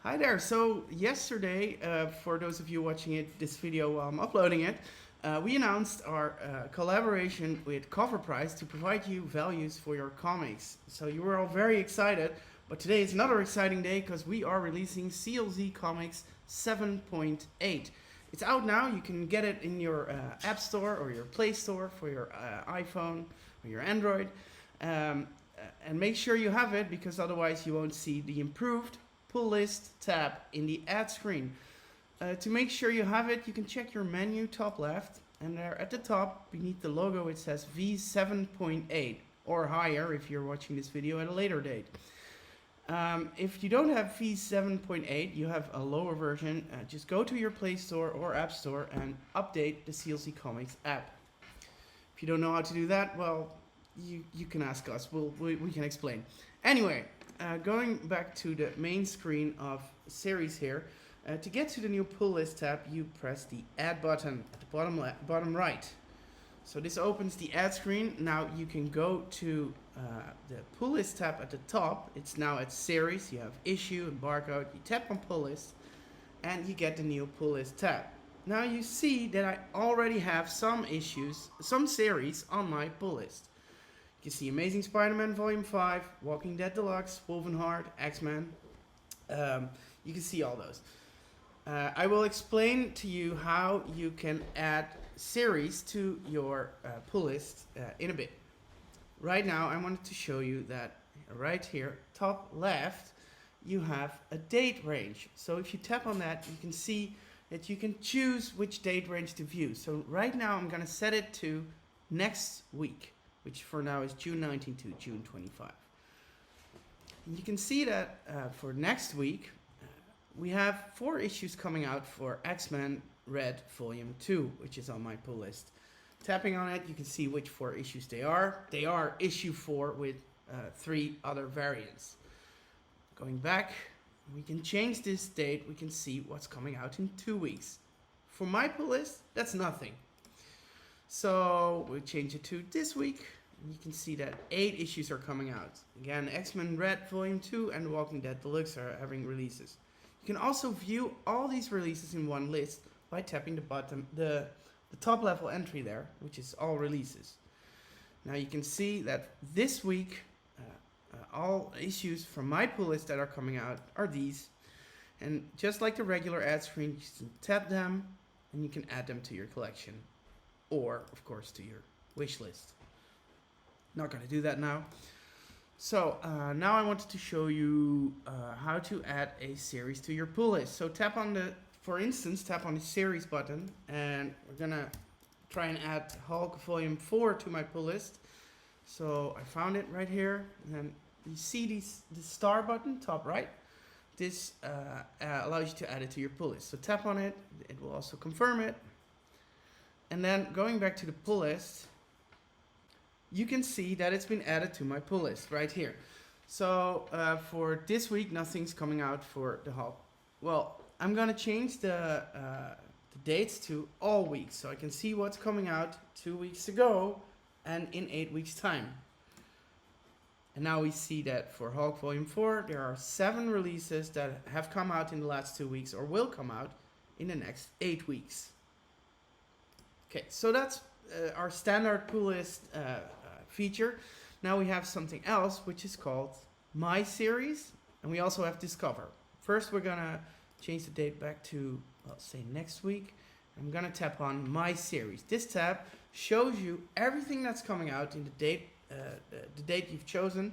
Hi there. So yesterday, for those of you watching this video while I'm uploading it, we announced our collaboration with Cover Price to provide you values for your comics. So you were all very excited, but today is another exciting day because we are releasing CLZ Comics 7.8. It's out now. You can get it in your App Store or your Play Store for your iPhone or your Android. And make sure you have it because otherwise you won't see the improved pull list tab in the ad screen. To make sure you have it, you can check your menu top left, and there at the top beneath the logo it says v7.8 or higher if you're watching this video at a later date. If you don't have v7.8, you have a lower version. Just go to your Play Store or App Store and update the CLZ Comics app. If you don't know how to do that, well, you can ask us. We can explain. Anyway, going back to the main screen of series here, to get to the new pull list tab, you press the add button at the bottom right. So this opens the ad screen. Now you can go to the pull list tab at the top. It's now at series. You have issue and barcode. You tap on pull list and you get the new pull list tab. Now you see that I already have some series on my pull list. You can see Amazing Spider-Man Volume 5, Walking Dead Deluxe, Wolvenheart, X-Men. You can see all those. I will explain to you how you can add series to your pull list in a bit. Right now I wanted to show you that right here, top left, you have a date range. So if you tap on that, you can see that you can choose which date range to view. So right now I'm going to set it to next week, which for now is June 19 to June 25. And you can see that for next week, we have 4 issues coming out for X-Men Red Volume 2, which is on my pull list. Tapping on it, you can see which 4 issues they are. They are issue 4 with 3 other variants. Going back, we can change this date. We can see what's coming out in 2 weeks. For my pull list, that's nothing. So we'll change it to this week. You can see that 8 issues are coming out. Again, X-Men Red Volume 2 and Walking Dead Deluxe are having releases. You can also view all these releases in one list by tapping the top level entry there, which is all releases. Now you can see that this week, all issues from my pull list that are coming out are these. And just like the regular ad screen, you can tap them and you can add them to your collection. Or, of course, to your wish list. Not going to do that now. So now I wanted to show you how to add a series to your pull list. So tap on for instance, tap on the series button, and we're gonna try and add Hulk Volume 4 to my pull list. So I found it right here, and then you see the star button top right. This allows you to add it to your pull list. So tap on it, it will also confirm it. And then going back to the pull list, you can see that it's been added to my pull list right here. So for this week, nothing's coming out for the Hulk. Well, I'm gonna change the dates to all weeks so I can see what's coming out 2 weeks ago and in 8 weeks time. And now we see that for Hulk Volume 4, there are 7 releases that have come out in the last 2 weeks or will come out in the next 8 weeks. Okay, so that's our standard pull list feature. Now we have something else which is called My Series, and we also have Discover. First we're gonna change the date back to, well, say next week. I'm gonna tap on My Series. This tab shows you everything that's coming out in the date you've chosen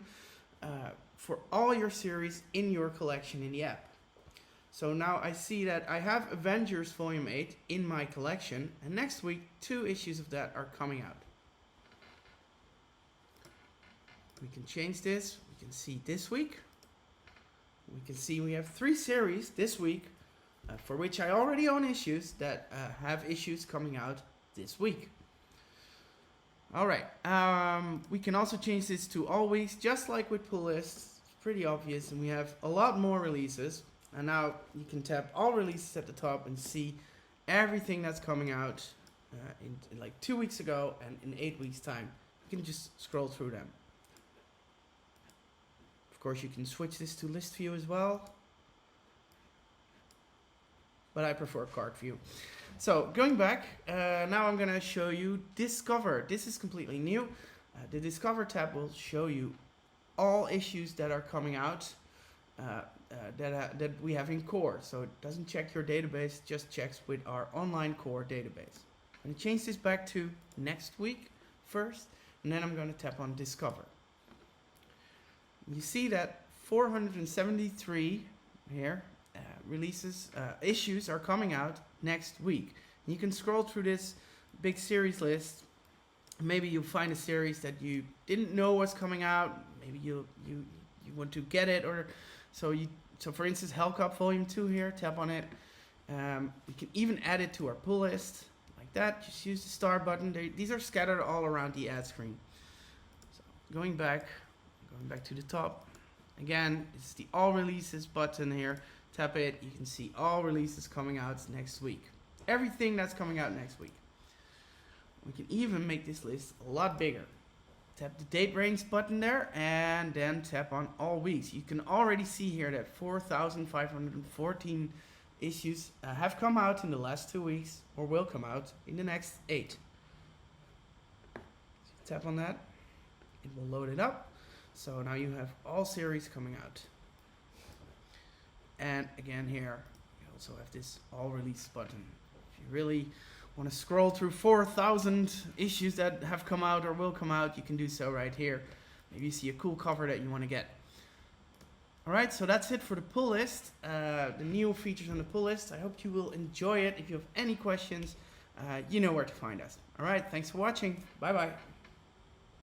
for all your series in your collection in the app. So now I see that I have Avengers Volume 8 in my collection, and next week 2 issues of that are coming out. We can change this. We can see this week. We can see we have 3 series this week for which I already own issues that have issues coming out this week. Alright, we can also change this to all weeks, just like with pull lists. It's pretty obvious, and we have a lot more releases. And now you can tap all releases at the top and see everything that's coming out in like 2 weeks ago and in 8 weeks time. You can just scroll through them. Of course, you can switch this to list view as well. but I prefer card view. So going back, now I'm going to show you Discover. This is completely new. The Discover tab will show you all issues that are coming out that we have in core. So it doesn't check your database, just checks with our online core database. I'm going to change this back to next week first, and then I'm going to tap on Discover. You see that 473 here issues are coming out next week. You can scroll through this big series list. Maybe you'll find a series that you didn't know was coming out. Maybe you want to get it, or so for instance, Hellcup Volume 2 here. Tap on it. We can even add it to our pull list like that. Just use the star button. These are scattered all around the ad screen. So going back to the top. Again, it's the all releases button here. Tap it. You can see all releases coming out next week. Everything that's coming out next week. We can even make this list a lot bigger. Tap the date range button there and then tap on all weeks. You can already see here that 4,514 issues have come out in the last 2 weeks or will come out in the next 8. So tap on that. It will load it up. So now you have all series coming out. And again here, you also have this all release button. If you really want to scroll through 4,000 issues that have come out or will come out, you can do so right here. Maybe you see a cool cover that you want to get. Alright, so that's it for the pull list, the new features on the pull list. I hope you will enjoy it. If you have any questions, you know where to find us. Alright, thanks for watching. Bye bye.